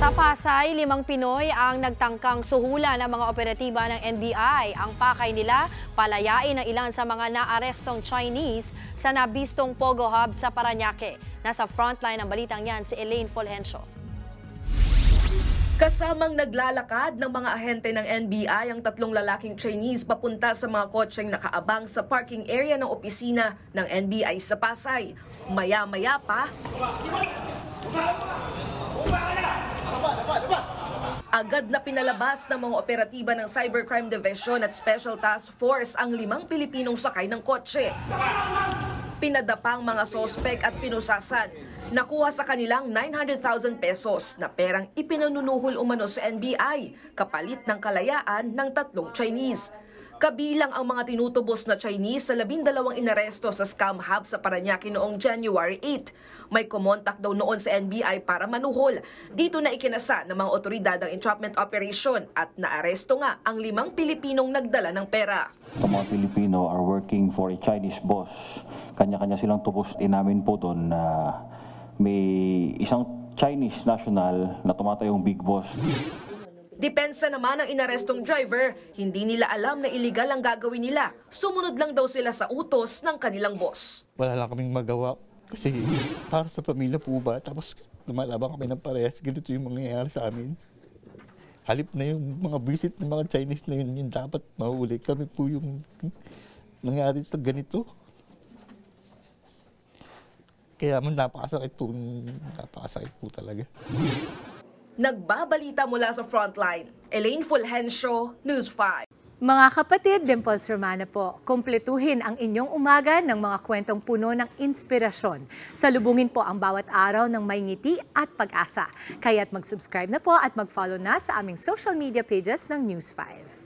Sa Pasay, 5 Pinoy ang nagtangkang suhula ng mga operatiba ng NBI. Ang pakay nila, palayain ang ilan sa mga naarestong Chinese sa nabistong Pogo Hub sa Parañaque. Nasa frontline ng balitang yan si Elaine Fulgencio. Kasamang naglalakad ng mga ahente ng NBI ang 3 lalaking Chinese papunta sa mga kotseng nakaabang sa parking area ng opisina ng NBI sa Pasay. Maya-maya pa, agad na pinalabas ng mga operatiba ng Cybercrime Division at Special Task Force ang 5 Pilipinong sakay ng kotse. Pinadapang mga sospek at pinusasan. Nakuha sa kanilang 900,000 pesos na perang ipinanunuhol umano sa NBI kapalit ng kalayaan ng 3 Chinese. Kabilang ang mga tinutubos na Chinese sa 12 inaresto sa scam hub sa Parañaque noong January 8. May kumontak daw noon sa NBI para manuhol. Dito na ikinasa ng mga otoridad ang entrapment operation at naaresto nga ang 5 Pilipinong nagdala ng pera. Ang mga Pilipino are working for a Chinese boss. Kanya-kanya silang tubos. Inamin po doon na may isang Chinese national na tumatayong big boss. Depensa naman ng inarestong driver, hindi nila alam na iligal ang gagawin nila. Sumunod lang daw sila sa utos ng kanilang boss. Wala lang kaming magawa kasi para sa pamilya po ba, tapos lumalabang kami ng parehas, ganito yung mangyayari sa amin. Halip na yung mga visit ng mga Chinese na yun dapat mahuli. Kami po yung nangyari sa ganito. Kaya napakasakit po talaga. Nagbabalita mula sa frontline, Elaine Fulgencio, News 5. Mga kapatid, Dimples Romana po, kumpletuhin ang inyong umaga ng mga kwentong puno ng inspirasyon. Salubungin po ang bawat araw ng may ngiti at pag-asa. Kaya't mag-subscribe na po at mag-follow na sa aming social media pages ng News 5.